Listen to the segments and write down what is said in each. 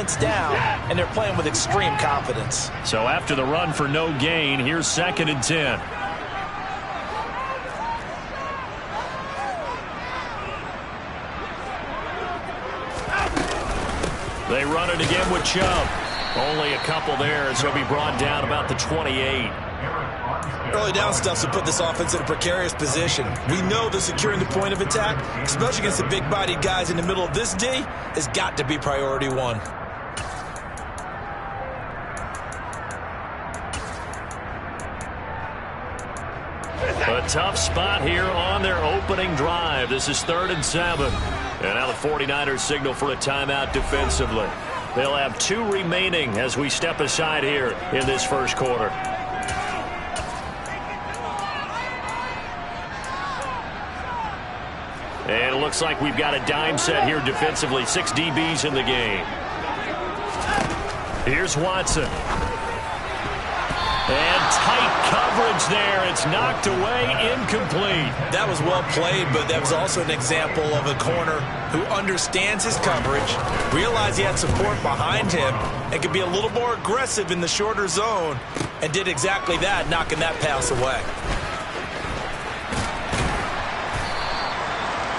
down, and they're playing with extreme confidence. So after the run for no gain, here's 2nd and 10. They run it again with Chubb. Only a couple there as he'll be brought down about the 28. Early down stuff to put this offense in a precarious position. We know that securing the point of attack, especially against the big-bodied guys in the middle of this D, has got to be priority one. A tough spot here on their opening drive. This is 3rd and 7. And now the 49ers signal for a timeout defensively. They'll have 2 remaining as we step aside here in this first quarter. And it looks like we've got a dime set here defensively. 6 DBs in the game. Here's Watson. And tight coverage there. It's knocked away, incomplete. That was well played, but that was also an example of a corner who understands his coverage, realized he had support behind him, and could be a little more aggressive in the shorter zone, and did exactly that, knocking that pass away.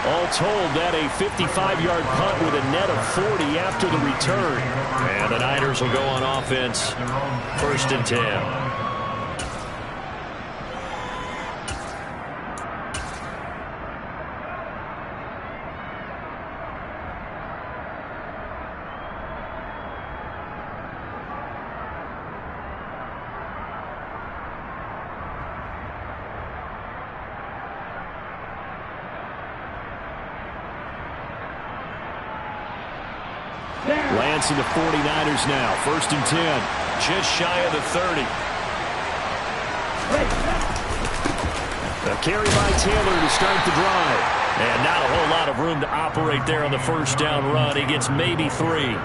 All told, that a 55-yard punt with a net of 40 after the return. And the Niners will go on offense. 1st and 10. Lance and the 49ers now. 1st and 10. Just shy of the 30. A carry by Taylor to start the drive. And not a whole lot of room to operate there on the first down run. He gets maybe 3.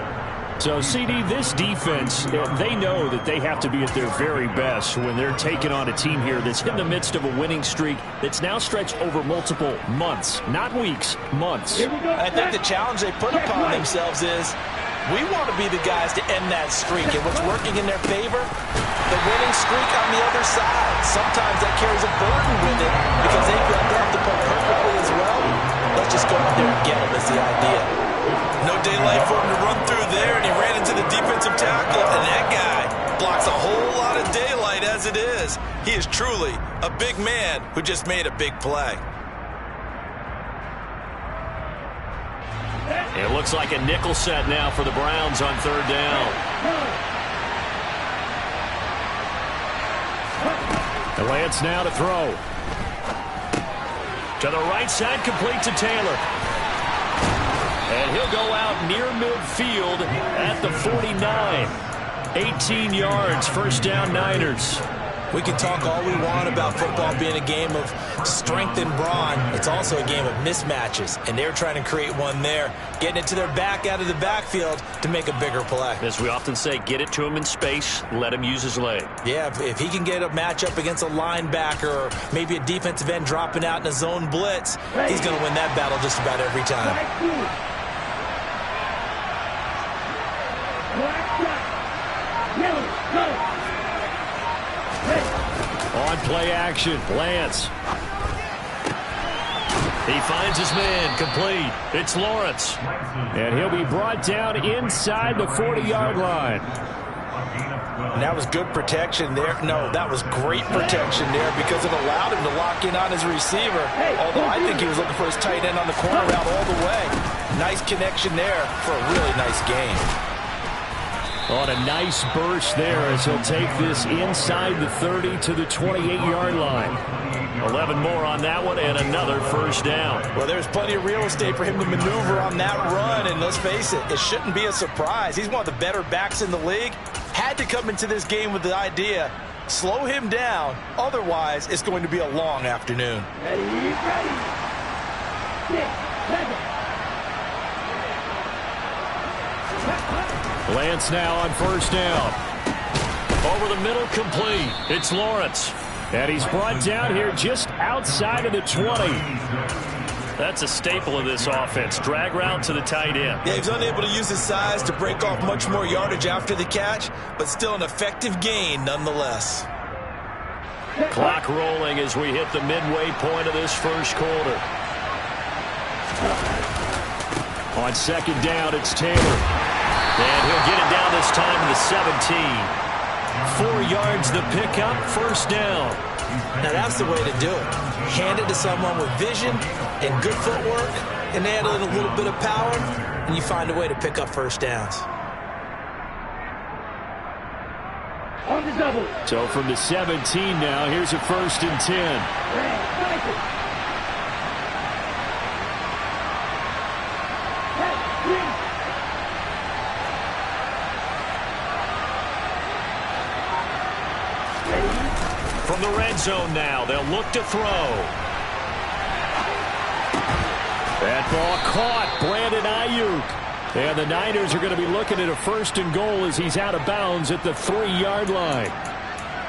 So, CD, this defense, they know that they have to be at their very best when they're taking on a team here that's in the midst of a winning streak that's now stretched over multiple months, not weeks, months. I think the challenge they put upon themselves is we want to be the guys to end that streak. And what's working in their favor? The winning streak on the other side. Sometimes that carries a burden with it because they feel they have to play perfectly as well. Let's just go out there and get them is the idea. No daylight for him to run through there, and he ran into the defensive tackle, and that guy blocks a whole lot of daylight as it is. He is truly a big man who just made a big play. It looks like a nickel set now for the Browns on 3rd down. And Lance now to throw. To the right side, complete to Taylor. And he'll go out near midfield at the 49. 18 yards, 1st down Niners. We can talk all we want about football being a game of strength and brawn. It's also a game of mismatches, and they're trying to create one there, getting it to their back out of the backfield to make a bigger play. As we often say, get it to him in space, let him use his leg. Yeah, if he can get a matchup against a linebacker or maybe a defensive end dropping out in a zone blitz, he's going to win that battle just about every time. On play action, Lance. He finds his man, complete. It's Lawrence. And he'll be brought down inside the 40-yard line. And that was good protection there. No, that was great protection there because it allowed him to lock in on his receiver. Although I think he was looking for his tight end on the corner route all the way. Nice connection there for a really nice game. On a nice burst there as he'll take this inside the 30 to the 28-yard line. 11 more on that one and another 1st down. Well, there's plenty of real estate for him to maneuver on that run, and let's face it, it shouldn't be a surprise. He's one of the better backs in the league. Had to come into this game with the idea, slow him down, otherwise it's going to be a long afternoon. Lance now on 1st down. Over the middle, complete. It's Lawrence. And he's brought down here just outside of the 20. That's a staple of this offense. Drag route to the tight end. Yeah, he's unable to use his size to break off much more yardage after the catch, but still an effective gain nonetheless. Clock rolling as we hit the midway point of this first quarter. On second down, it's Taylor. And he'll get it down this time to the 17. 4 yards the pickup, first down. Now that's the way to do it. Hand it to someone with vision and good footwork, and add in a little bit of power, and you find a way to pick up first downs. On the double. So from the 17 now, here's a 1st and 10. From the red zone now, they'll look to throw. That ball caught. Brandon Ayuk. And the Niners are going to be looking at a 1st and goal as he's out of bounds at the 3-yard line.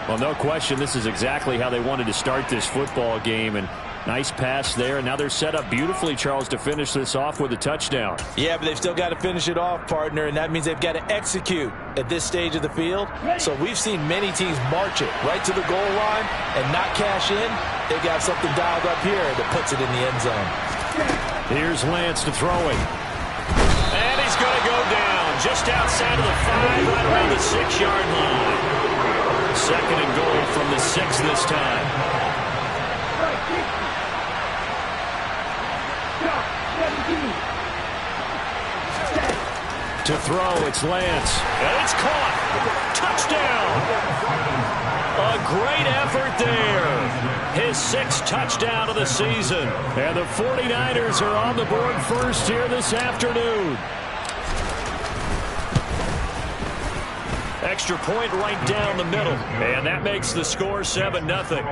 Well, no question, this is exactly how they wanted to start this football game. And nice pass there. And now they're set up beautifully, Charles, to finish this off with a touchdown. Yeah, but they've still got to finish it off, partner, and that means they've got to execute at this stage of the field. So we've seen many teams march it right to the goal line and not cash in. They've got something dialed up here that puts it in the end zone. Here's Lance to throw it. And he's going to go down just outside of the 5, right around the 6-yard line. 2nd and goal from the 6 this time. To throw, it's Lance. And it's caught. Touchdown. A great effort there. His 6th touchdown of the season. And the 49ers are on the board first here this afternoon. Extra point right down the middle. And that makes the score 7-0.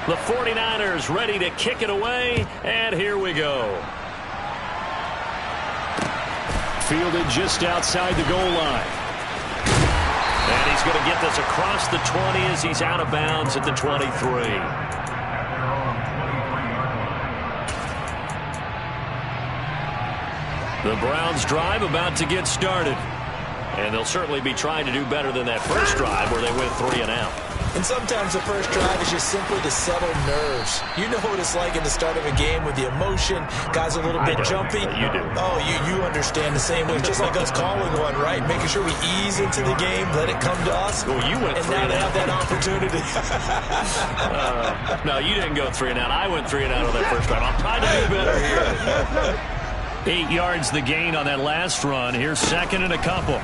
The 49ers ready to kick it away, and here we go. Fielded just outside the goal line. And he's going to get this across the 20 as he's out of bounds at the 23. The Browns drive about to get started. And they'll certainly be trying to do better than that first drive where they went 3 and out. And sometimes the first drive is just simply to settle nerves. You know what it's like at the start of a game with the emotion. Guys a little bit jumpy. You do. Oh, you understand the same way. Just like us calling one, right? Making sure we ease into the game, let it come to us. Well, you went 3 and out. And now they have that opportunity. No, you didn't go 3 and out. I went 3 and out on that first drive. I'm trying to do better here. 8 yards the gain on that last run. Here's 2nd and a couple.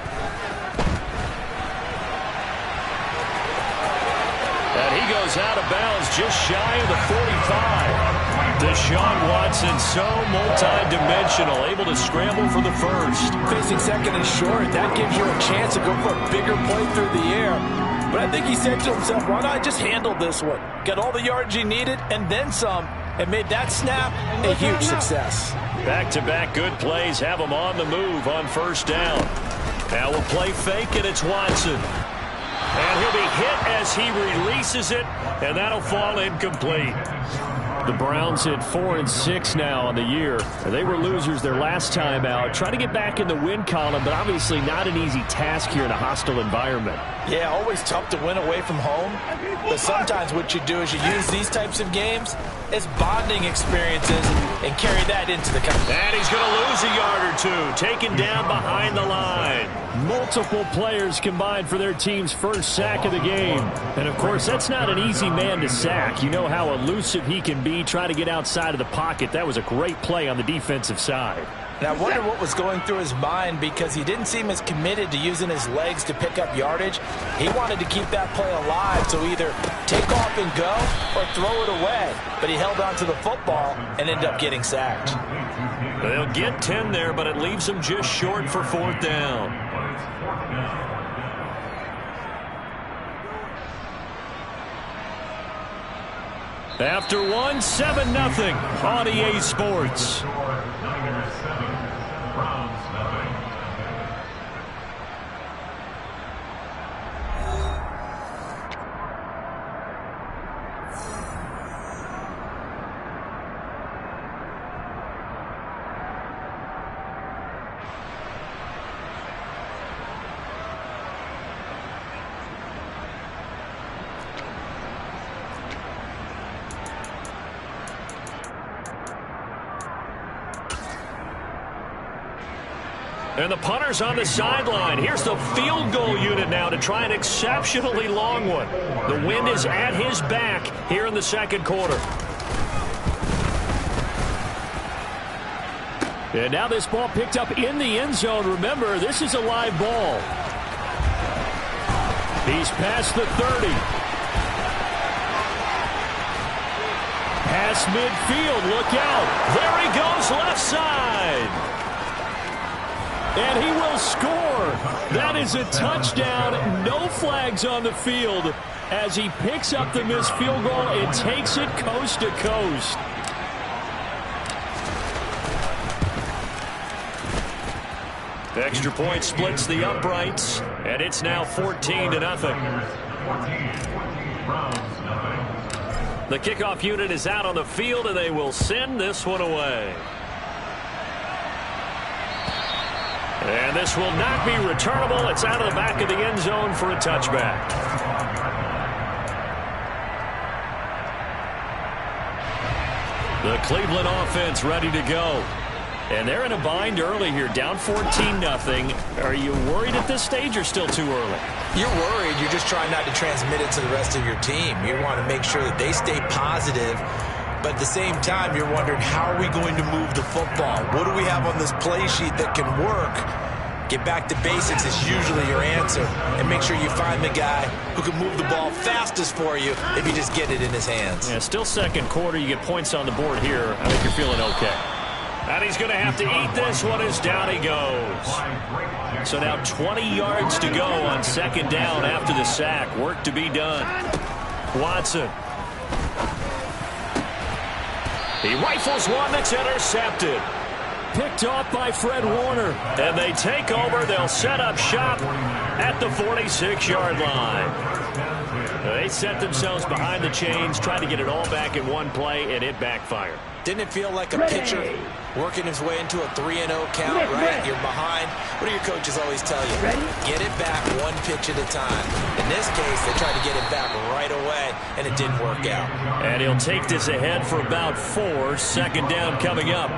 And he goes out of bounds just shy of the 45. Deshaun Watson so multi-dimensional, able to scramble for the first. Facing 2nd and short, that gives you a chance to go for a bigger play through the air. But I think he said to himself, why not just handle this one? Got all the yards he needed and then some, and made that snap a huge success. Back-to-back good plays have him on the move on first down. Now we'll play fake, and it's Watson. And he'll be hit as he releases it, and that'll fall incomplete. The Browns hit 4-6 now on the year. They were losers their last time out. Trying to get back in the win column, but obviously not an easy task here in a hostile environment. Yeah, always tough to win away from home. But sometimes what you do is you use these types of games as bonding experiences and carry that into the country. And he's going to lose a yard or two, taken down behind the line. Multiple players combined for their team's first sack of the game. And, of course, that's not an easy man to sack. You know how elusive he can be, trying to get outside of the pocket. That was a great play on the defensive side. And I wonder what was going through his mind, because he didn't seem as committed to using his legs to pick up yardage. He wanted to keep that play alive, so either take off and go or throw it away. But he held on to the football and ended up getting sacked. They'll get 10 there, but it leaves them just short for 4th down. After one, 7-0 on EA Sports. And the punter's on the sideline. Here's the field goal unit now to try an exceptionally long one. The wind is at his back here in the second quarter. And now this ball picked up in the end zone. Remember, this is a live ball. He's past the 30. Past midfield. Look out. There he goes left side. And he will score. That is a touchdown. No flags on the field as he picks up the missed field goal and takes it coast to coast. The extra point splits the uprights, and it's now 14-0. The kickoff unit is out on the field, and they will send this one away. And this will not be returnable. It's out of the back of the end zone for a touchback. The Cleveland offense ready to go. And they're in a bind early here, down 14-0. Are you worried at this stage or still too early? You're worried. You're just trying not to transmit it to the rest of your team. You want to make sure that they stay positive. But at the same time, you're wondering, how are we going to move the football? What do we have on this play sheet that can work? Get back to basics is usually your answer. And make sure you find the guy who can move the ball fastest for you if you just get it in his hands. Yeah, still second quarter. You get points on the board here. I think you're feeling okay. And he's going to have to eat this one as down he goes. So now 20 yards to go on second down after the sack. Work to be done. Watson. He rifles one that's intercepted. Picked off by Fred Warner. And they take over. They'll set up shop at the 46-yard line. They set themselves behind the chains, tried to get it all back in one play, and it backfired. Didn't it feel like a pitcher working his way into a 3-0 count, right? You're behind. What do your coaches always tell you? Get it back one pitch at a time. In this case, they tried to get it back right away, and it didn't work out. And he'll take this ahead for about 4. Second down coming up.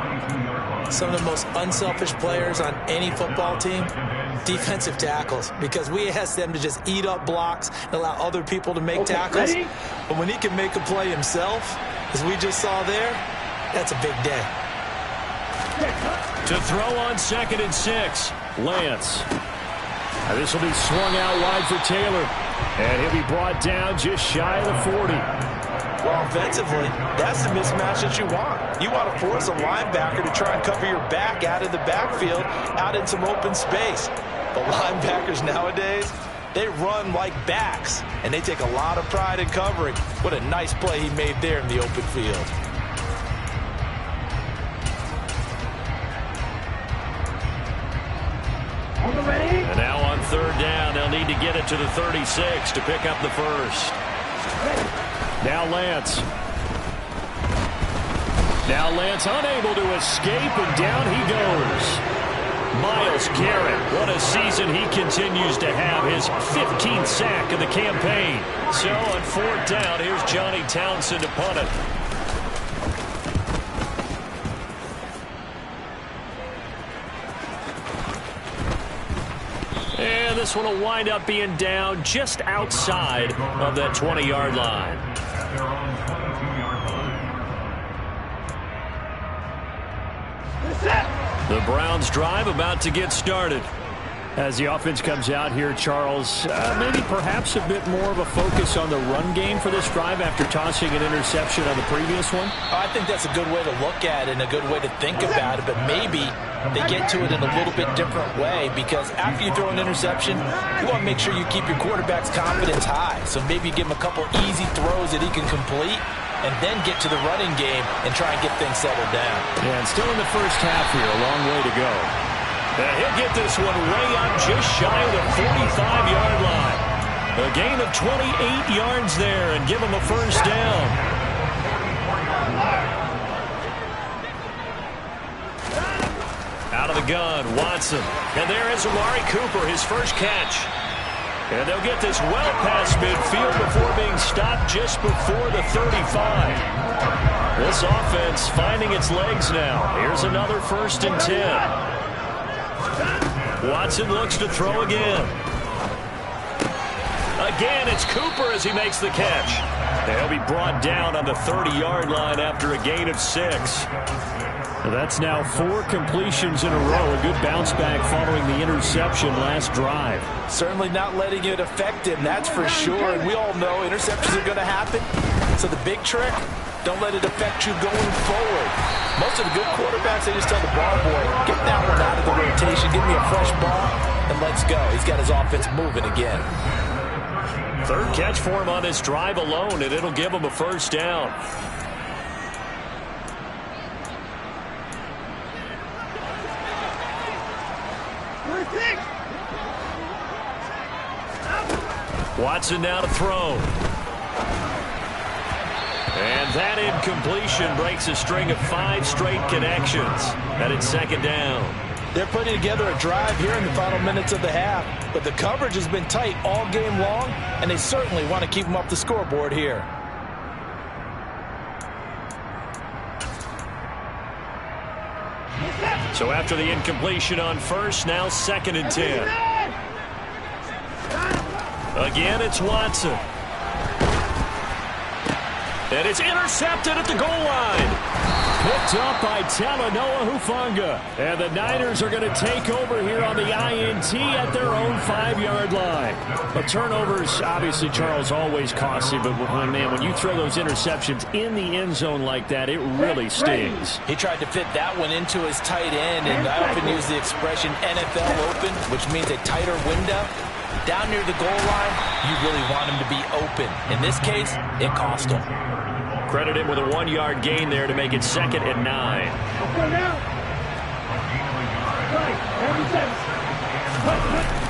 Some of the most unselfish players on any football team, defensive tackles, because we ask them to just eat up blocks and allow other people to make tackles. But when he can make a play himself, as we just saw there, that's a big day. To throw on 2nd and 6, Lance. This will be swung out wide for Taylor. And he'll be brought down just shy of the 40. Well, offensively, that's the mismatch that you want. You want to force a linebacker to try and cover your back out of the backfield, out in some open space. But linebackers nowadays, they run like backs, and they take a lot of pride in covering. What a nice play he made there in the open field. And now on third down, they'll need to get it to the 36 to pick up the first. Now Lance. Now Lance unable to escape, and down he goes. Myles Garrett, what a season he continues to have, his 15th sack of the campaign. So on fourth down, here's Johnny Townsend to punt it. And this one will wind up being down just outside of that 20-yard line. The Browns drive about to get started. As the offense comes out here, Charles, maybe perhaps a bit more of a focus on the run game for this drive after tossing an interception on the previous one? I think that's a good way to look at it and a good way to think about it, but maybe they get to it in a little bit different way, because after you throw an interception, you want to make sure you keep your quarterback's confidence high. So maybe you give him a couple easy throws that he can complete, and then get to the running game and try and get things settled down. Yeah, and still in the first half here, a long way to go. And he'll get this one way up just shy of the 45-yard line. A gain of 28 yards there and give him a first down. Out of the gun, Watson. And there is Amari Cooper, his first catch. And they'll get this well past midfield before being stopped just before the 35. This offense finding its legs now. Here's another 1st and 10. Watson looks to throw again. Again, it's Cooper as he makes the catch. He'll be brought down on the 30-yard line after a gain of 6. That's now 4 completions in a row. A good bounce back following the interception last drive. Certainly not letting it affect him, that's for sure. And we all know interceptions are going to happen. So the big trick, don't let it affect you going forward. Most of the good quarterbacks, they just tell the ball boy, get that one out of the rotation, give me a fresh ball, and let's go. He's got his offense moving again. Third catch for him on this drive alone, and it'll give him a first down. Watson now to throw. And that incompletion breaks a string of 5 straight connections. And it's second down. They're putting together a drive here in the final minutes of the half. But the coverage has been tight all game long, and they certainly want to keep them off the scoreboard here. So after the incompletion on first, now 2nd and 10. Again, it's Watson. And it's intercepted at the goal line. Picked up by Talanoa Hufanga. And the Niners are going to take over here on the INT at their own 5-yard line. But turnovers, obviously, Charles, always costly. But, man, when you throw those interceptions in the end zone like that, it really stings. He tried to fit that one into his tight end. And I often use the expression NFL open, which means a tighter window. Down near the goal line, you really want him to be open. In this case, it cost him. Credit him with a 1-yard gain there to make it 2nd and 9.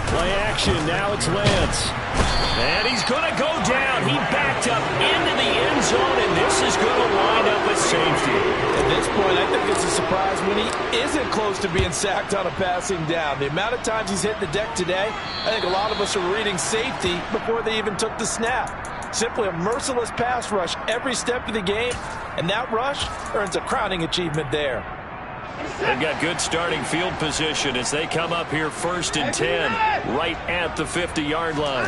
Play action. Now it's Lance. And he's going to go down. He backed up into the end zone, and this is going to wind up with safety. At this point, I think it's a surprise when he isn't close to being sacked on a passing down. The amount of times he's hit the deck today, I think a lot of us are reading safety before they even took the snap. Simply a merciless pass rush every step of the game, and that rush earns a crowning achievement there. They've got good starting field position as they come up here 1st and 10, right at the 50-yard line.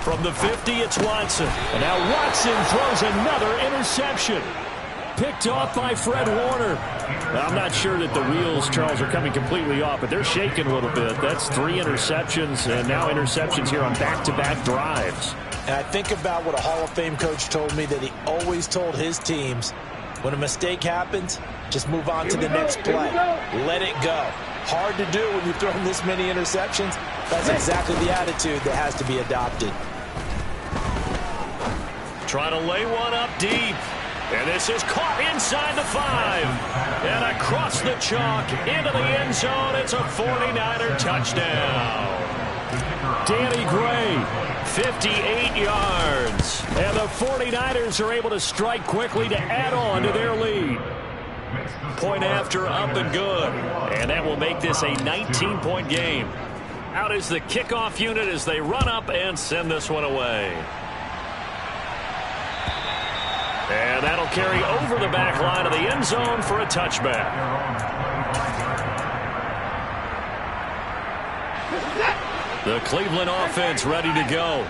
From the 50, it's Watson. And now Watson throws another interception. Picked off by Fred Warner. Now, I'm not sure that the wheels, Charles, are coming completely off, but they're shaking a little bit. That's 3 interceptions, and now interceptions here on back-to-back drives. And I think about what a Hall of Fame coach told me that he always told his teams, when a mistake happens, just move on to the next play. Let it go. Hard to do when you've thrown this many interceptions. That's exactly the attitude that has to be adopted. Trying to lay one up deep. And this is caught inside the 5. And across the chalk into the end zone. It's a 49er touchdown. Danny Gray, 58 yards. And the 49ers are able to strike quickly to add on to their lead. Point after, up and good. And that will make this a 19-point game. Out is the kickoff unit as they run up and send this one away. And that'll carry over the back line of the end zone for a touchback. The Cleveland offense ready to go.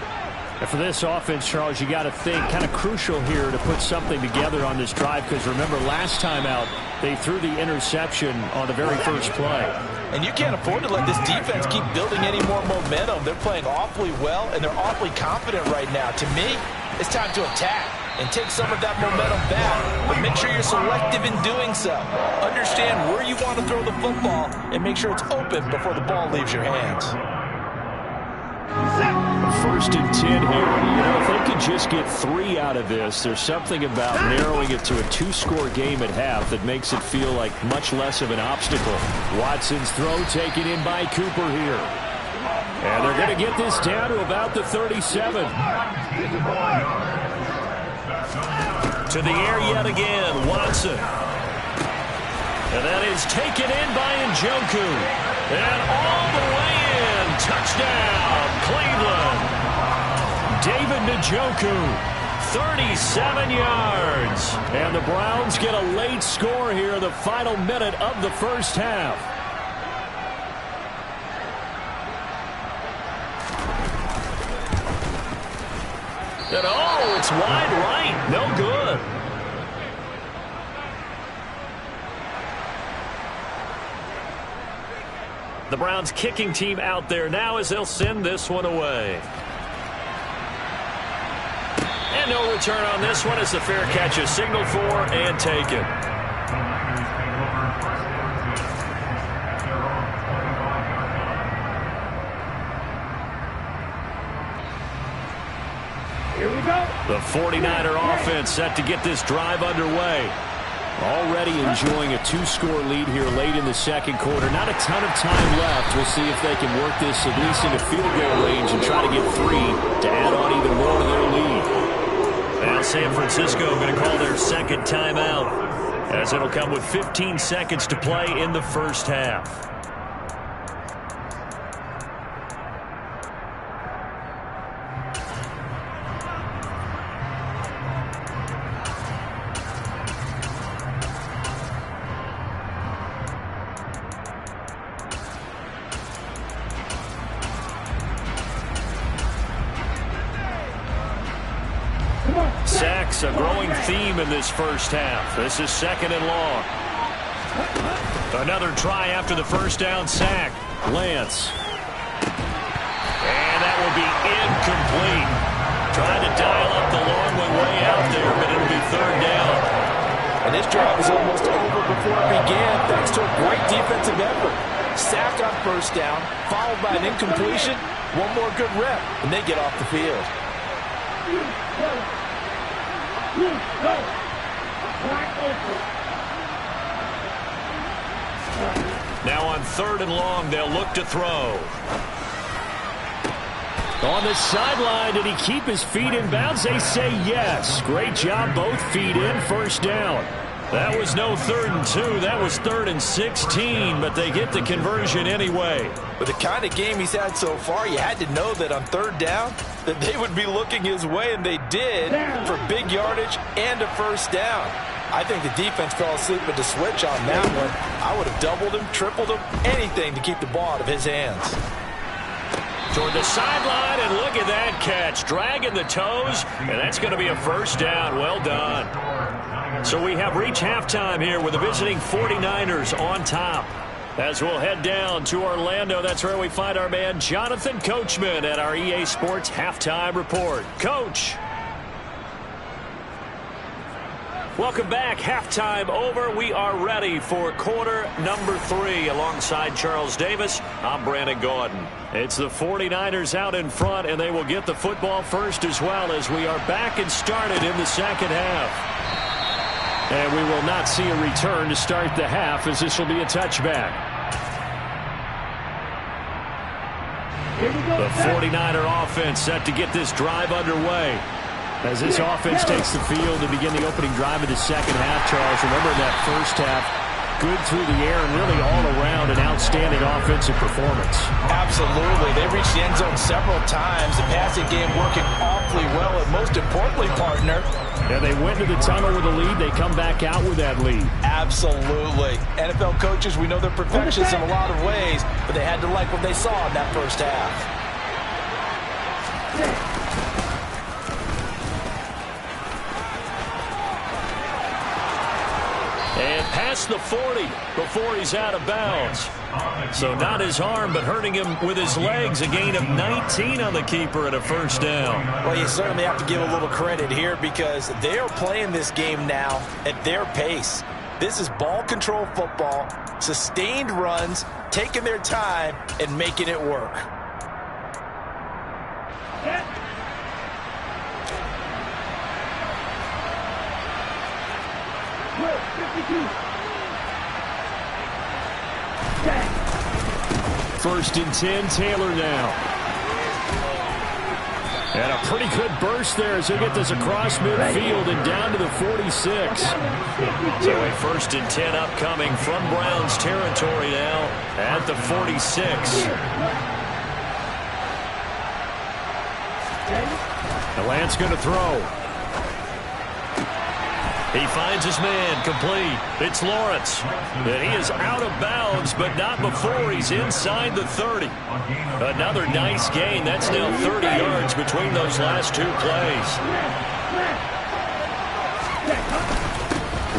And for this offense, Charles, you got to think kind of crucial here to put something together on this drive, because remember last time out they threw the interception on the very first play. And you can't afford to let this defense keep building any more momentum. They're playing awfully well, and they're awfully confident right now. To me, it's time to attack and take some of that momentum back. But make sure you're selective in doing so. Understand where you want to throw the football and make sure it's open before the ball leaves your hands. 1st and 10 here. You know, if they could just get 3 out of this, there's something about narrowing it to a 2-score game at half that makes it feel like much less of an obstacle. Watson's throw taken in by Cooper here. And they're going to get this down to about the 37. To the air yet again, Watson. And that is taken in by Njoku. And all the way in, touchdown, Cleveland. David Njoku, 37 yards. And the Browns get a late score here in the final minute of the first half. And oh, it's wide right. No good. The Browns kicking team out there now as they'll send this one away. And no return on this one as the fair catch is signaled for and taken. Here we go. The 49er offense set to get this drive underway. Already enjoying a two-score lead here late in the second quarter. Not a ton of time left. We'll see if they can work this at least into field goal range and try to get 3 to add on even more to their lead. Now San Francisco going to call their second timeout as it'll come with 15 seconds to play in the first half. Sacks, a growing theme in this first half. This is second and long. Another try after the first down sack. Lance. And that will be incomplete. Trying to dial up the long one way out there, but it'll be third down. And this drive was almost over before it began thanks to a great defensive effort. Sack on first down, followed by an incompletion. One more good rep, and they get off the field. Now on third and long, they'll look to throw. On the sideline, did he keep his feet in bounds? They say yes. Great job, both feet in, first down. That was no 3rd and 2. That was 3rd and 16, but they get the conversion anyway. With the kind of game he's had so far, you had to know that on third down that they would be looking his way, and they did for big yardage and a first down. I think the defense fell asleep at the switch on that one. I would have doubled him, tripled him, anything to keep the ball out of his hands. Toward the sideline, and look at that catch. Dragging the toes, and that's going to be a first down. Well done. So we have reached halftime here with the visiting 49ers on top. As we'll head down to Orlando, that's where we find our man Jonathan Coachman at our EA Sports Halftime Report. Coach. Welcome back. Halftime over. We are ready for quarter number 3. Alongside Charles Davis, I'm Brandon Gaudin. It's the 49ers out in front, and they will get the football first as well as we are back and started in the second half. And we will not see a return to start the half as this will be a touchback. The 49er offense set to get this drive underway. As this offense takes the field to begin the opening drive of the second half, Charles, remember that first half, good through the air and really all around an outstanding offensive performance. Absolutely. They reached the end zone several times. The passing game working awfully well, and most importantly, partner, yeah, they went to the tunnel with a lead. They come back out with that lead. Absolutely. NFL coaches, we know they're perfectionists in a lot of ways, but they had to like what they saw in that first half. And past the 40 before he's out of bounds. So not his arm, but hurting him with his legs. A gain of 19 on the keeper and a first down. Well, you certainly have to give a little credit here because they are playing this game now at their pace. This is ball control football, sustained runs, taking their time, and making it work. First and 10, Taylor now. And a pretty good burst there as they get this across midfield and down to the 46. So a first and 10 upcoming from Browns territory now at the 46. The Lance going to throw. He finds his man, complete. It's Lawrence. And he is out of bounds, but not before he's inside the 30. Another nice gain. That's now 30 yards between those last two plays.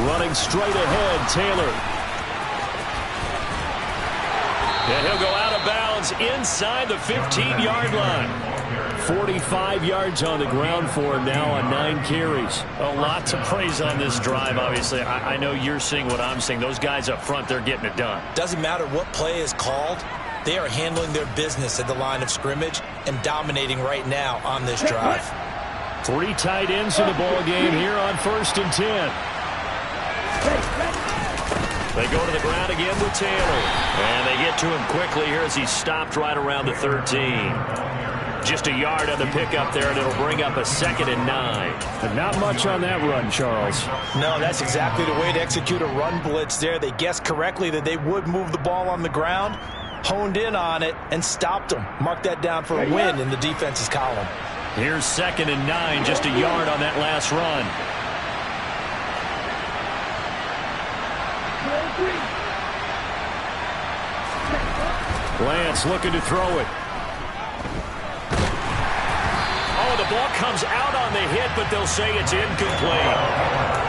Running straight ahead, Taylor. And he'll go out of bounds inside the 15-yard line. 45 yards on the ground for him now on 9 carries. A lot to praise on this drive, obviously. I know you're seeing what I'm seeing. Those guys up front, they're getting it done. Doesn't matter what play is called. They are handling their business at the line of scrimmage and dominating right now on this drive. 3 tight ends in the ball game here on 1st and 10. They go to the ground again with Taylor. And they get to him quickly here as he's stopped right around the 13. Just a yard on the pickup there, and it'll bring up a 2nd and 9. But not much on that run, Charles. No, that's exactly the way to execute a run blitz there. They guessed correctly that they would move the ball on the ground, honed in on it, and stopped them. Mark that down for a win in the defense's column. Here's 2nd and 9, just a yard on that last run. Lance looking to throw it. Oh, the ball comes out on the hit, but they'll say it's incomplete.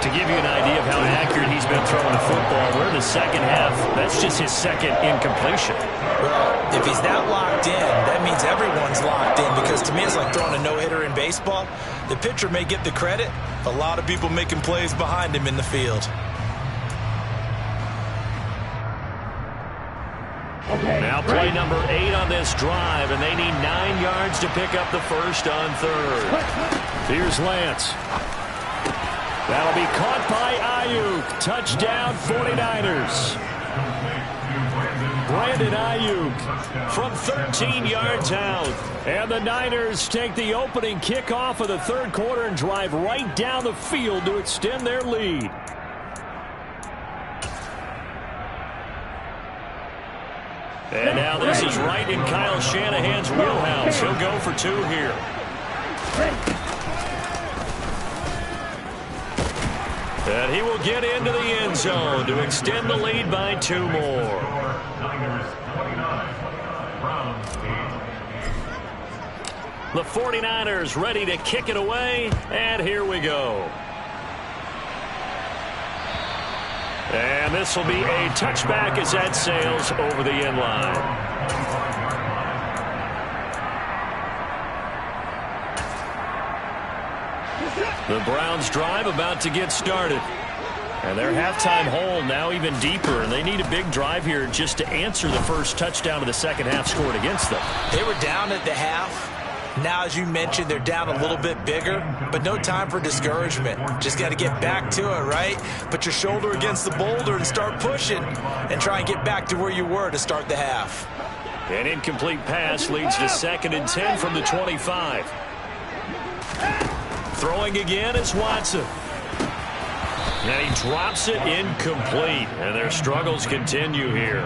To give you an idea of how accurate he's been throwing the football, we're in the second half. That's just his 2nd incompletion. Well, if he's that locked in, that means everyone's locked in, because to me it's like throwing a no-hitter in baseball. The pitcher may get the credit, a lot of people making plays behind him in the field. Now play number 8 on this drive, and they need 9 yards to pick up the first on 3rd. Here's Lance. That'll be caught by Ayuk. Touchdown 49ers. Brandon Ayuk from 13 yards out. And the Niners take the opening kickoff of the 3rd quarter and drive right down the field to extend their lead. And now this is right in Kyle Shanahan's wheelhouse. He'll go for 2 here. And he will get into the end zone to extend the lead by 2 more. The 49ers ready to kick it away, and here we go. And this will be a touchback as that sails over the end line. The Browns drive about to get started. And their halftime hole now even deeper, and they need a big drive here just to answer the first touchdown of the second half scored against them. They were down at the half. Now, as you mentioned, they're down a little bit bigger, but no time for discouragement. Just got to get back to it, right? Put your shoulder against the boulder and start pushing and try and get back to where you were to start the half. An incomplete pass leads to 2nd and 10 from the 25. Throwing again is Watson. And he drops it incomplete, and their struggles continue here.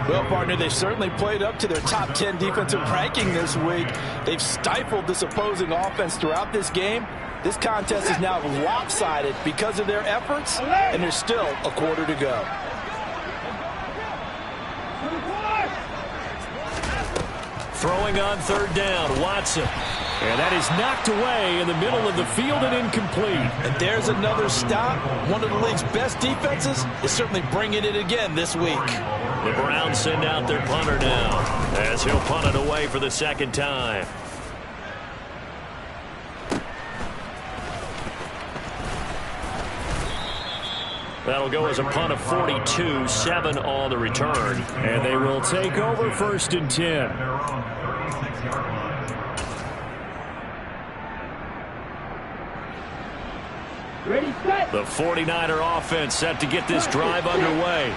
Well, partner, they've certainly played up to their top 10 defensive ranking this week. They've stifled this opposing offense throughout this game. This contest is now lopsided because of their efforts, and there's still a quarter to go. Throwing on 3rd down, Watson. And that is knocked away in the middle of the field and incomplete. And there's another stop. One of the league's best defenses is certainly bringing it again this week. The Browns send out their punter now as he'll punt it away for the 2nd time. That'll go as a punt of 42, 7 on the return. And they will take over 1st and 10. Ready, set. The 49er offense set to get this drive underway.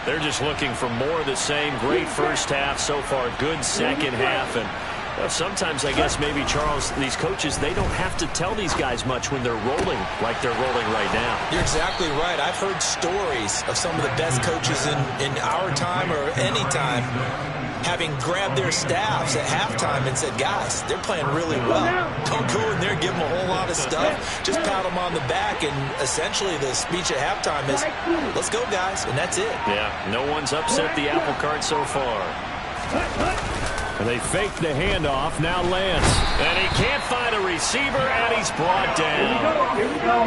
They're just looking for more of the same. Great first half so far. Good second half. And sometimes, I guess, maybe, Charles, these coaches, they don't have to tell these guys much when they're rolling like they're rolling right now. You're exactly right. I've heard stories of some of the best coaches in our time or any time having grabbed their staffs at halftime and said, guys, they're playing really well. Don't go in there and give them a whole lot of stuff. Just pat them on the back, and essentially the speech at halftime is, let's go, guys, and that's it. Yeah, no one's upset the apple cart so far. And they fake the handoff. Now Lance. And he can't find a receiver, and he's brought down. Here we go.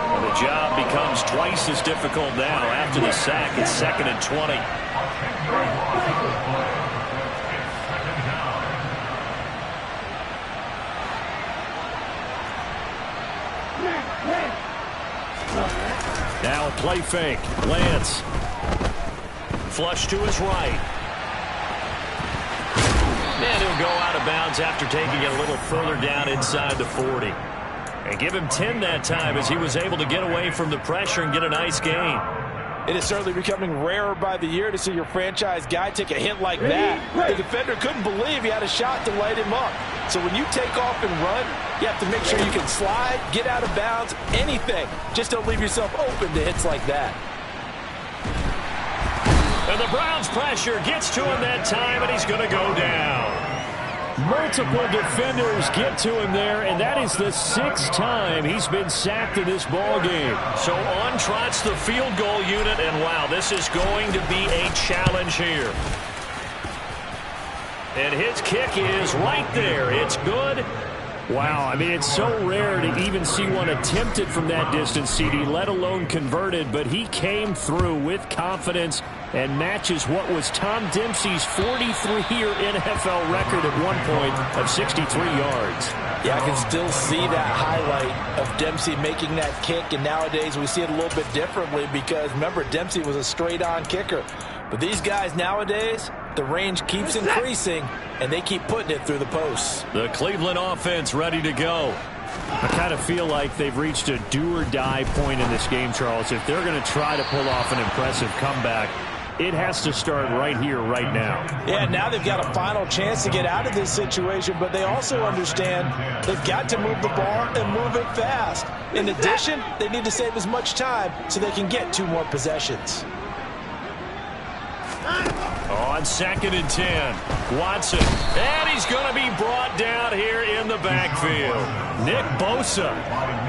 And the job becomes twice as difficult now after the sack. It's 2nd and 20. Now a play fake. Lance. Flush to his right. And he'll go out of bounds after taking it a little further down inside the 40. And give him 10 that time as he was able to get away from the pressure and get a nice gain. It is certainly becoming rarer by the year to see your franchise guy take a hit like that. The defender couldn't believe he had a shot to light him up. So when you take off and run, you have to make sure you can slide, get out of bounds, anything. Just don't leave yourself open to hits like that. And the Browns' pressure gets to him that time, and he's going to go down. Multiple defenders get to him there, and that is the 6th time he's been sacked in this ball game. So on trots the field goal unit, and wow, this is going to be a challenge here. And his kick is right there. It's good. Wow, I mean, it's so rare to even see one attempted from that distance, CD, let alone converted, but he came through with confidence and matches what was Tom Dempsey's 43-year NFL record at one point of 63 yards. Yeah, I can still see that highlight of Dempsey making that kick, and nowadays we see it a little bit differently because, remember, Dempsey was a straight-on kicker. But these guys nowadays, the range keeps increasing, and they keep putting it through the posts. The Cleveland offense ready to go. I kind of feel like they've reached a do-or-die point in this game, Charles. If they're going to try to pull off an impressive comeback, it has to start right here, right now. Yeah, now they've got a final chance to get out of this situation, but they also understand they've got to move the ball and move it fast. In addition, they need to save as much time so they can get 2 more possessions. On 2nd and 10, Watson, and he's going to be brought down here in the backfield. Nick Bosa.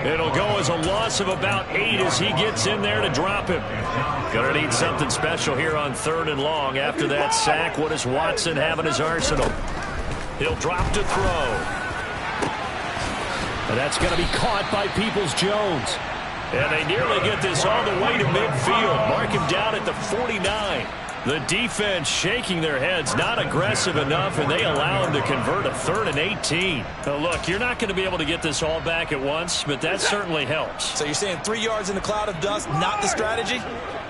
It'll go as a loss of about 8 as he gets in there to drop him. Going to need something special here on 3rd and long. After that sack, what does Watson have in his arsenal? He'll drop to throw. And that's going to be caught by Peoples-Jones. And they nearly get this all the way to midfield. Mark him down at the 49. The defense shaking their heads, not aggressive enough, and they allow him to convert a 3rd and 18. Now, look, you're not going to be able to get this all back at once, but that certainly helps. So you're saying 3 yards in the cloud of dust, not the strategy?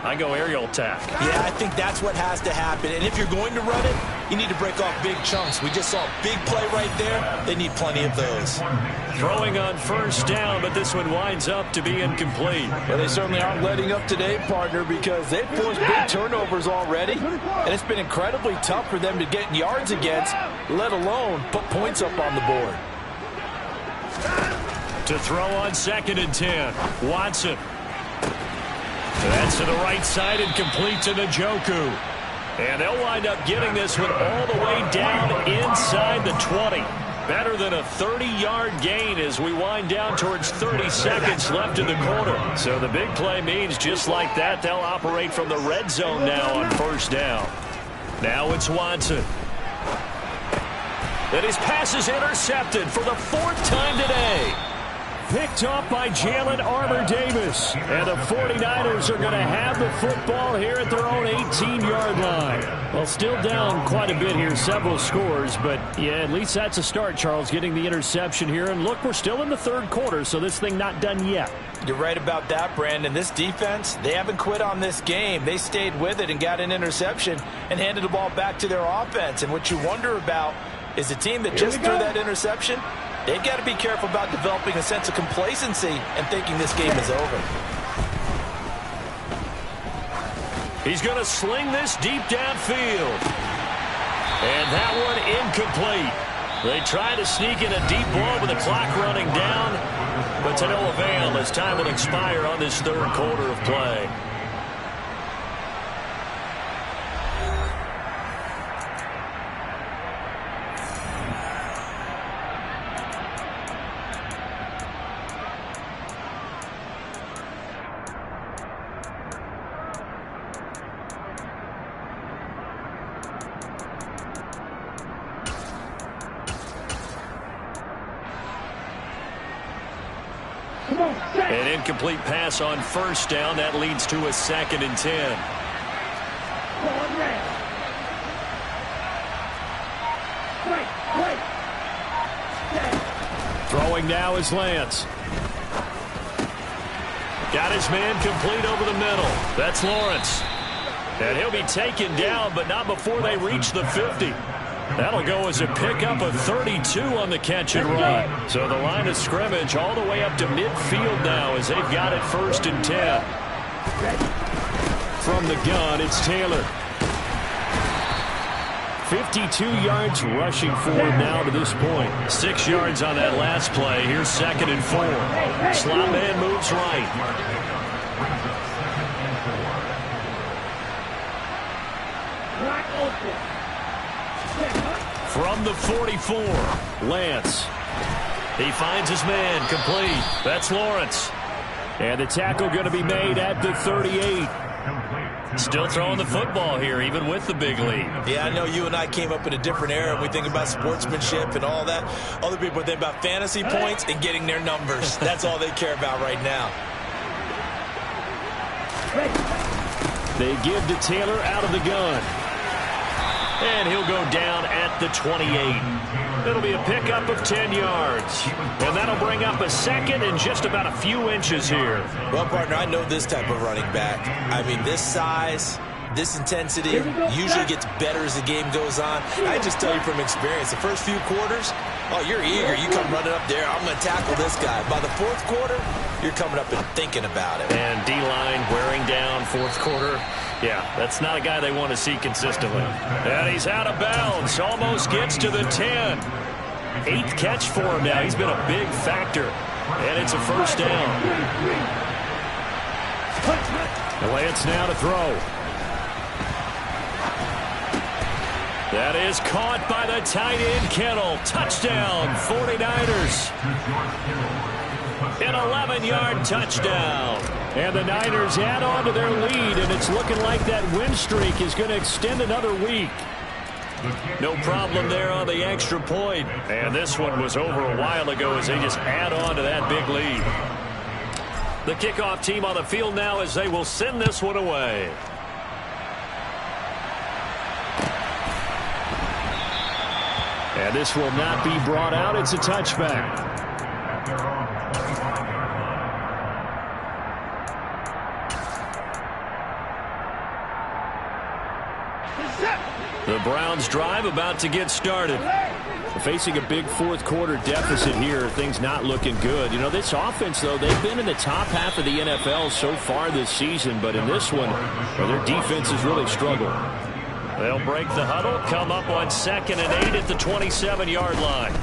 I go aerial attack. Yeah, I think that's what has to happen. And if you're going to run it, you need to break off big chunks. We just saw a big play right there. They need plenty of those. Throwing on 1st down, but this one winds up to be incomplete. Well, they certainly aren't letting up today, partner, because they've forced big turnovers already. And it's been incredibly tough for them to get yards against, let alone put points up on the board. To throw on 2nd and 10, Watson. That's to the right side and complete to Njoku. And they'll wind up getting this one all the way down inside the 20. Better than a 30-yard gain as we wind down towards 30 seconds left in the quarter. So the big play means just like that, they'll operate from the red zone now on 1st down. Now it's Watson. And his pass is intercepted for the 4th time today. Picked off by Jalen Armour-Davis. And the 49ers are going to have the football here at their own 18-yard line. Well, still down quite a bit here, several scores. But, yeah, at least that's a start, Charles, getting the interception here. And, look, we're still in the 3rd quarter, so this thing not done yet. You're right about that, Brandon. This defense, they haven't quit on this game. They stayed with it and got an interception and handed the ball back to their offense. And what you wonder about is the team that just threw that interception, they've got to be careful about developing a sense of complacency and thinking this game is over. He's going to sling this deep downfield. And that one incomplete. They try to sneak in a deep ball with the clock running down, but to no avail as time will expire on this 3rd quarter of play. Come on, set. An incomplete pass on first down. That leads to a 2nd and 10. Ball red. Strike, strike. Set. Throwing now is Lance. Got his man complete over the middle. That's Lawrence. And he'll be taken down, but not before they reach the 50. That'll go as a pickup of 32 on the catch and run. So the line of scrimmage all the way up to midfield now as they've got it 1st and 10. From the gun, it's Taylor. 52 yards rushing forward now to this point. 6 yards on that last play. Here's 2nd and 4. Slot man moves right. From the 44, Lance. He finds his man complete. That's Lawrence. And the tackle going to be made at the 38. Still throwing the football here, even with the big lead. Yeah, I know you and I came up in a different era, and we think about sportsmanship and all that. Other people think about fantasy points and getting their numbers. That's all they care about right now. They give to Taylor out of the gun. And he'll go down at the 28. It'll be a pickup of 10 yards. And that'll bring up a 2nd and just about a few inches here. Well, partner, I know this type of running back. I mean, this size, this intensity usually gets better as the game goes on. I just tell you from experience, the first few quarters, oh, you're eager. You come running up there, I'm going to tackle this guy. By the 4th quarter, you're coming up and thinking about it. And D-line wearing down 4th quarter. Yeah, that's not a guy they want to see consistently. And he's out of bounds. Almost gets to the 10. 8th catch for him now. He's been a big factor. And it's a 1st down. Lance now to throw. That is caught by the tight end, Kittle. Touchdown, 49ers. An 11-yard touchdown. And the Niners add on to their lead, and it's looking like that win streak is going to extend another week. No problem there on the extra point. And this one was over a while ago as they just add on to that big lead. The kickoff team on the field now as they will send this one away. And this will not be brought out. It's a touchback. The Browns drive about to get started. Facing a big 4th quarter deficit here, things not looking good. You know, this offense, though, they've been in the top half of the NFL so far this season, but in this one, well, their defense has really struggled. They'll break the huddle, come up on 2nd and 8 at the 27-yard line.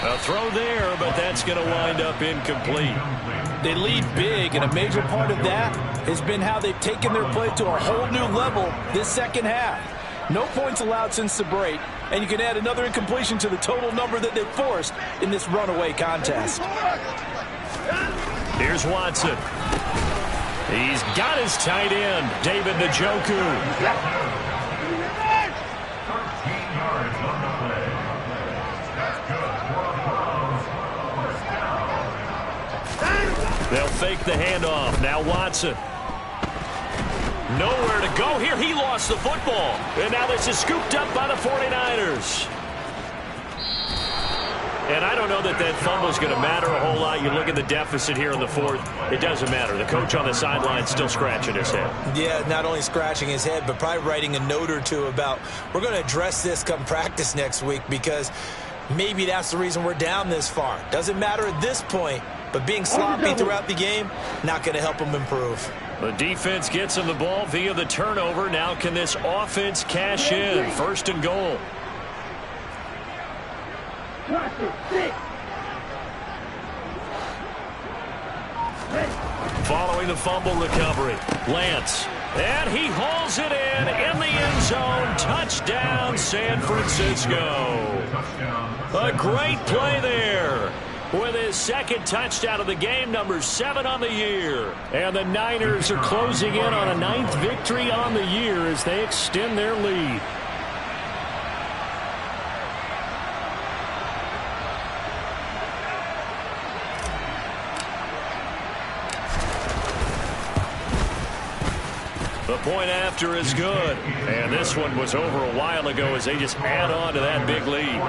A throw there, but that's going to wind up incomplete. They lead big, and a major part of that has been how they've taken their play to a whole new level this 2nd half. No points allowed since the break, and you can add another incompletion to the total number that they've forced in this runaway contest. Here's Watson. He's got his tight end, David Njoku. They'll fake the handoff. Now Watson. Nowhere to go here. He lost the football. And now this is scooped up by the 49ers. And I don't know that that fumble is going to matter a whole lot. You look at the deficit here in the 4th. It doesn't matter. The coach on the sideline still scratching his head. Yeah, not only scratching his head, but probably writing a note or two about we're going to address this come practice next week because maybe that's the reason we're down this far. Doesn't matter at this point, but being sloppy throughout the game, not going to help them improve. The defense gets him the ball via the turnover. Now can this offense cash in? 1st and goal. Following the fumble recovery, Lance. And he hauls it in the end zone. Touchdown, San Francisco. A great play there. With his 2nd touchdown of the game, number 7 on the year. And the Niners are closing in on a 9th victory on the year as they extend their lead. The point after is good. And this one was over a while ago as they just add on to that big lead.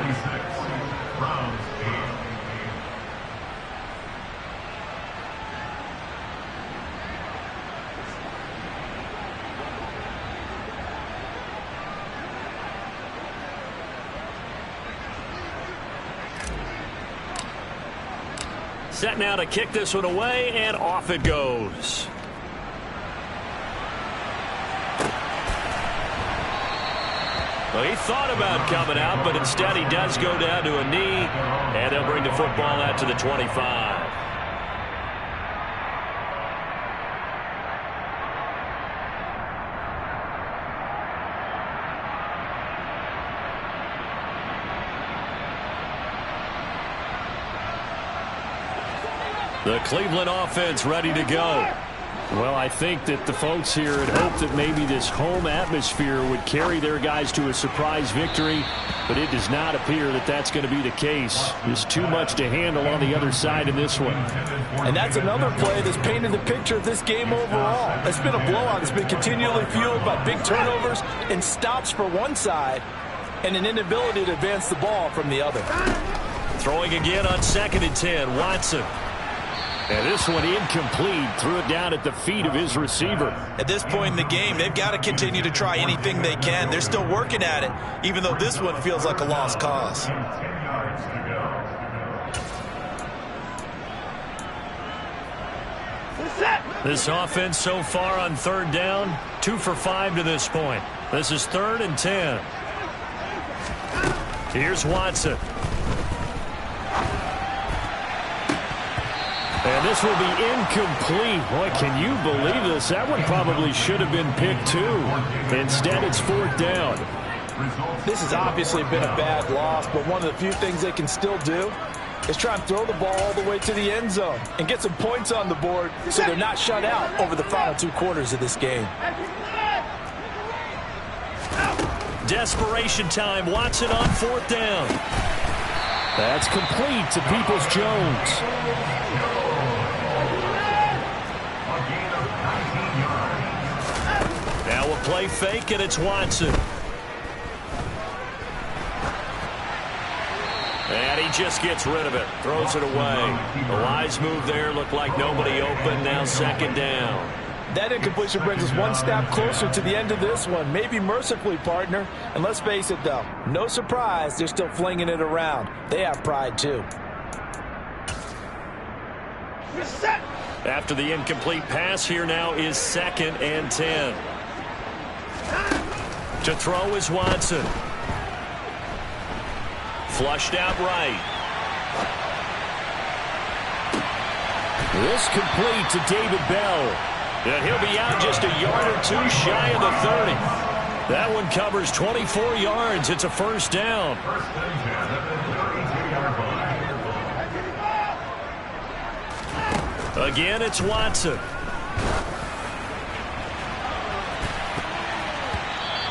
Set now to kick this one away, and off it goes. Well, he thought about coming out, but instead he does go down to a knee, and they'll bring the football out to the 25. The Cleveland offense ready to go. Well, I think that the folks here had hoped that maybe this home atmosphere would carry their guys to a surprise victory, but it does not appear that that's going to be the case. There's too much to handle on the other side in this one. And that's another play that's painted the picture of this game overall. It's been a blowout. It's been continually fueled by big turnovers and stops for one side and an inability to advance the ball from the other. Throwing again on 2nd and 10, Watson. And this one incomplete. Threw it down at the feet of his receiver. At this point in the game, they've got to continue to try anything they can. They're still working at it, even though this one feels like a lost cause. This offense so far on 3rd down, 2 for 5 to this point. This is 3rd and 10. Here's Watson. And this will be incomplete. Boy, can you believe this? That one probably should have been picked too. Instead, it's 4th down. This has obviously been a bad loss, but one of the few things they can still do is try and throw the ball all the way to the end zone and get some points on the board so they're not shut out over the final 2 quarters of this game. Desperation time. Watson on 4th down. That's complete to Peoples-Jones. Now a play fake, and it's Watson. And he just gets rid of it. Throws it away. The wise move there. Looked like nobody open. Now 2nd down. That incompletion brings us one step closer to the end of this one. Maybe mercifully, partner. And let's face it, though. No surprise, they're still flinging it around. They have pride, too. After the incomplete pass, here now is 2nd and 10. To throw is Watson. Flushed out right. This complete to David Bell. And he'll be out just a yard or 2 shy of the 30. That one covers 24 yards. It's a 1st down. Again, it's Watson.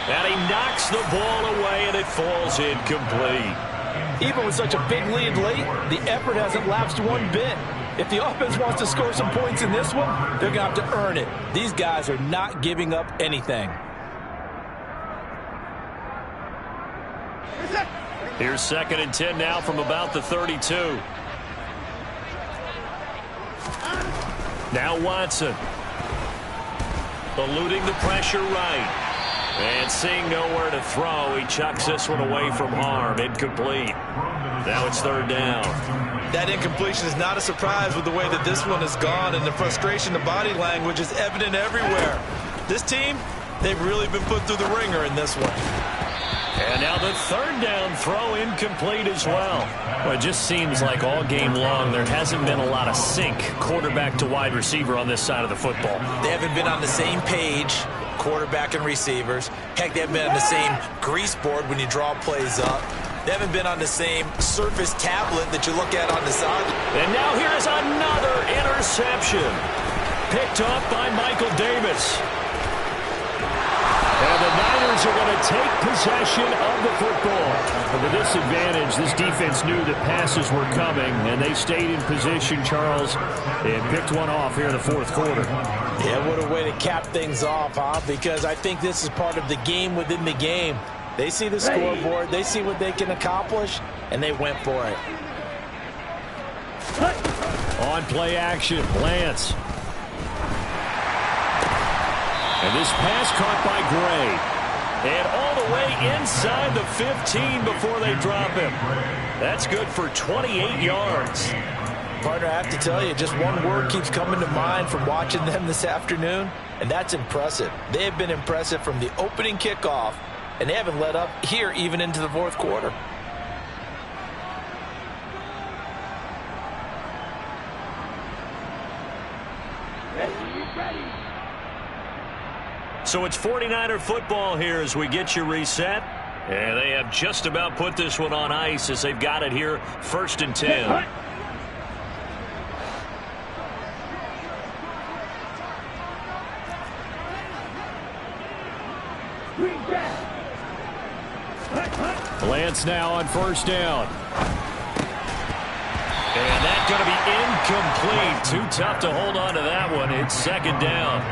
And he knocks the ball away, and it falls incomplete. Even with such a big lead late, the effort hasn't lapsed one bit. If the offense wants to score some points in this one, they're going to have to earn it. These guys are not giving up anything. Here's 2nd and 10 now from about the 32. Now Watson. Eluding the pressure right. And seeing nowhere to throw, he chucks this one away from harm. Incomplete. Now it's 3rd down. That incompletion is not a surprise with the way that this one has gone, and the frustration, the body language is evident everywhere. This team, they've really been put through the ringer in this one. And now the 3rd down throw incomplete as well. Well, it just seems like all game long there hasn't been a lot of sync quarterback to wide receiver on this side of the football. They haven't been on the same page, quarterback and receivers. Heck, they haven't been on the same grease board when you draw plays up. They haven't been on the same surface tablet that you look at on the side. And now here's another interception. Picked off by Michael Davis. And the Niners are going to take possession of the football. And with this advantage, this defense knew that passes were coming, and they stayed in position, Charles, and picked one off here in the fourth quarter. Yeah, what a way to cap things off, huh? Because I think this is part of the game within the game. They see the scoreboard, they see what they can accomplish, and they went for it. On play action, Lance. And this pass caught by Gray. And all the way inside the 15 before they drop him. That's good for 28 yards. Partner, I have to tell you, just one word keeps coming to mind from watching them this afternoon, and that's impressive. They have been impressive from the opening kickoff, and they haven't let up here even into the fourth quarter. So it's 49er football here as we get you reset. And they have just about put this one on ice as they've got it here, 1st and 10. Lance now on 1st down. And that's going to be incomplete. Too tough to hold on to that one. It's 2nd down.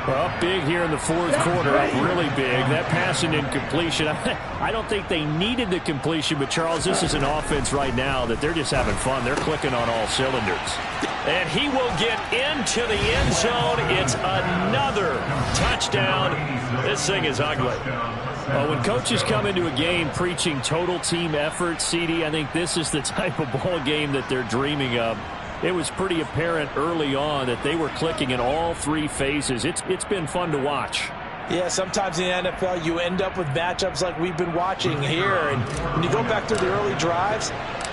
Well, up big here in the fourth quarter, up really big. That pass and incompletion, I don't think they needed the completion, but Charles, this is an offense right now that they're just having fun. They're clicking on all cylinders. And he will get into the end zone. It's another touchdown. This thing is ugly. Well, when coaches come into a game preaching total team effort, CD, I think this is the type of ball game that they're dreaming of. It was pretty apparent early on that they were clicking in all 3 phases. It's been fun to watch. Yeah, sometimes in the NFL you end up with matchups like we've been watching here. And when you go back through the early drives,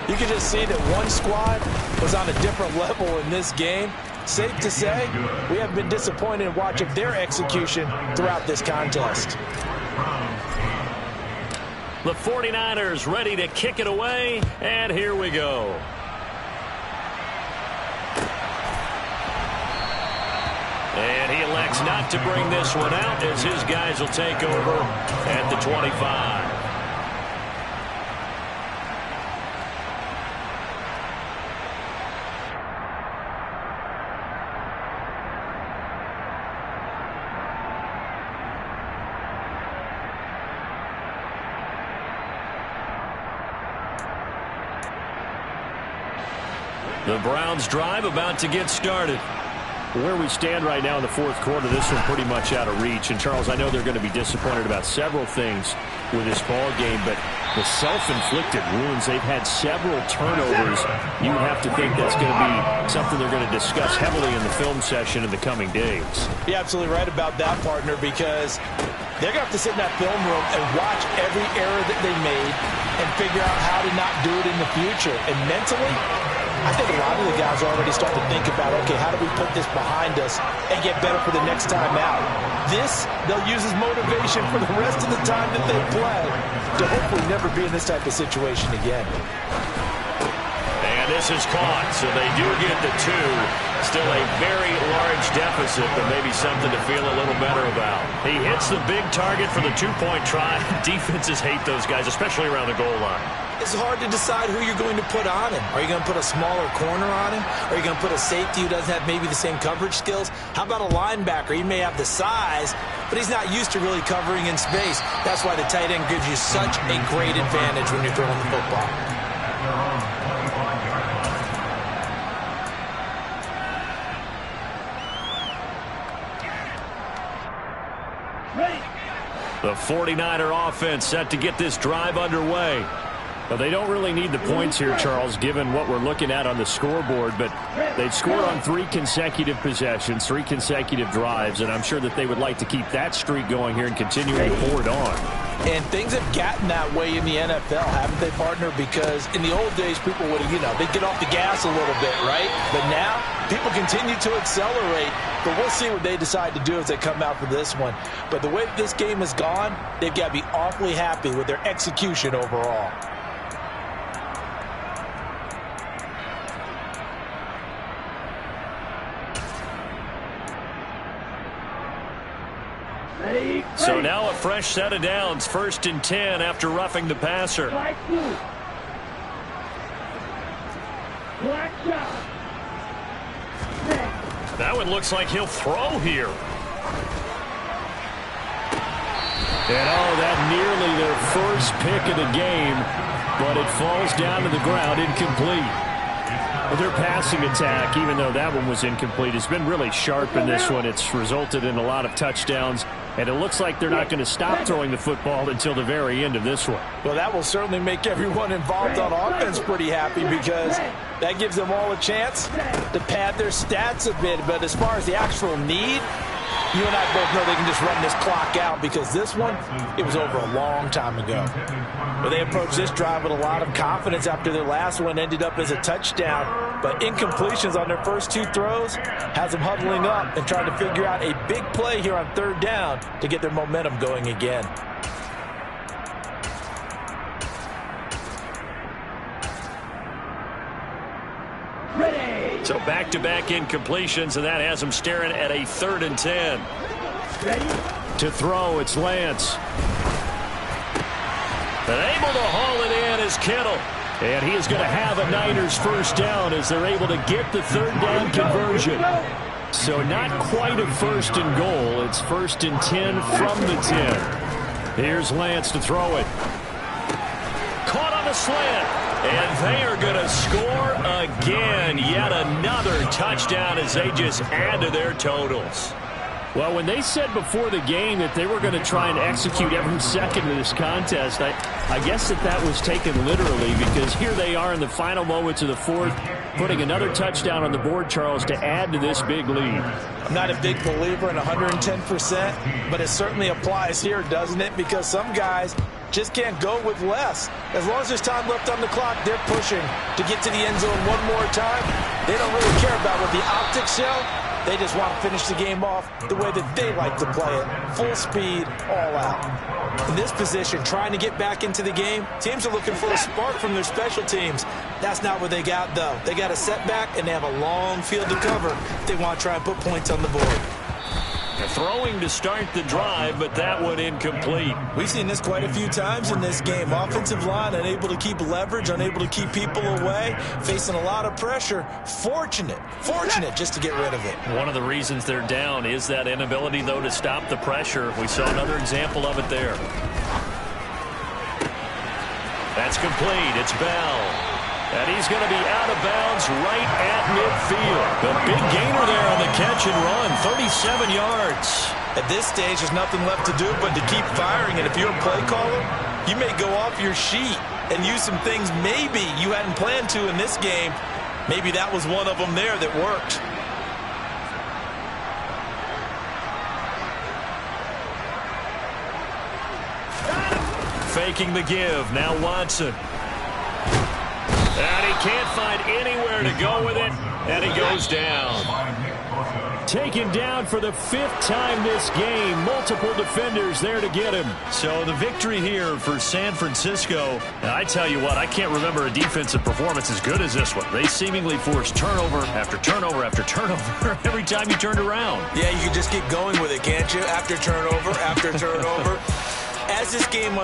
you can just see that one squad was on a different level in this game. Safe to say, we have been disappointed in watching their execution throughout this contest. The 49ers ready to kick it away, and here we go. And he elects not to bring this one out as his guys will take over at the 25. The Browns drive about to get started. Where we stand right now in the fourth quarter, this one pretty much out of reach. And, Charles, I know they're going to be disappointed about several things with this ball game, but the self-inflicted wounds, they've had several turnovers. You have to think that's going to be something they're going to discuss heavily in the film session in the coming days. You're absolutely right about that, partner, because they're going to have to sit in that film room and watch every error that they made and figure out how to not do it in the future. And mentally, I think a lot of the guys are already starting to think about, okay, how do we put this behind us and get better for the next time out? This, they'll use as motivation for the rest of the time that they play to hopefully never be in this type of situation again. And this is caught, so they do get the 2. Still a very large deficit, but maybe something to feel a little better about. He hits the big target for the 2-point try. Defenses hate those guys, especially around the goal line. It's hard to decide who you're going to put on him. Are you going to put a smaller corner on him? Are you going to put a safety who doesn't have maybe the same coverage skills? How about a linebacker? He may have the size, but he's not used to really covering in space. That's why the tight end gives you such a great advantage when you're throwing the football. The 49er offense set to get this drive underway. Well, they don't really need the points here, Charles, given what we're looking at on the scoreboard, but they've scored on 3 consecutive possessions, 3 consecutive drives, and I'm sure that they would like to keep that streak going here and continuing to pour it on. And things have gotten that way in the NFL, haven't they, partner? Because in the old days, people would, they'd get off the gas a little bit, right? But now, people continue to accelerate, but we'll see what they decide to do as they come out for this one. But the way this game has gone, they've got to be awfully happy with their execution overall. So now a fresh set of downs, 1st and 10 after roughing the passer. Black shot. That one looks like he'll throw here. And that nearly their first pick of the game, but it falls down to the ground incomplete. Well, their passing attack, even though that one was incomplete, has been really sharp in this one. It's resulted in a lot of touchdowns, and it looks like they're not going to stop throwing the football until the very end of this one. Well, that will certainly make everyone involved on offense pretty happy because that gives them all a chance to pad their stats a bit. But as far as the actual need, you and I both know they can just run this clock out because this one, it was over a long time ago. But they approached this drive with a lot of confidence after their last one ended up as a touchdown. But incompletions on their first 2 throws has them huddling up and trying to figure out a big play here on 3rd down to get their momentum going again. So back-to-back incompletions, and that has them staring at a 3rd and 10. To throw, it's Lance. And able to haul it in is Kittle. And he is going to have a Niners first down as they're able to get the 3rd down conversion. So not quite a 1st and goal. It's 1st and 10 from the 10. Here's Lance to throw it. Caught on the slant. And they are going to score again. Yet another touchdown as they just add to their totals. Well, when they said before the game that they were going to try and execute every second of this contest, I guess that was taken literally because here they are in the final moments of the 4th, putting another touchdown on the board, Charles, to add to this big lead. I'm not a big believer in 110%, but it certainly applies here, doesn't it? Because some guys just can't go with less. As long as there's time left on the clock, they're pushing to get to the end zone one more time. They don't really care about what the optics show. They just want to finish the game off the way that they like to play it. Full speed, all out. In this position, trying to get back into the game, teams are looking for a spark from their special teams. That's not what they got, though. They got a setback, and they have a long field to cover if they want to try and put points on the board. They're throwing to start the drive, but that one incomplete. We've seen this quite a few times in this game. Offensive line unable to keep leverage, unable to keep people away, facing a lot of pressure. Fortunate just to get rid of it. One of the reasons they're down is that inability, though, to stop the pressure. We saw another example of it there. That's complete. It's Bell. And he's going to be out of bounds right at midfield. The big gainer there on the catch and run, 37 yards. At this stage, there's nothing left to do but to keep firing. And if you're a play caller, you may go off your sheet and use some things maybe you hadn't planned to in this game. Maybe that was one of them there that worked. Faking the give. Now Watson. And he can't find anywhere to go with it, and he goes down. Taken down for the 5th time this game. Multiple defenders there to get him. So the victory here for San Francisco. And I tell you what, I can't remember a defensive performance as good as this one. They seemingly forced turnover after turnover after turnover every time you turned around. Yeah, you can just keep going with it, can't you? After turnover, after turnover. As this game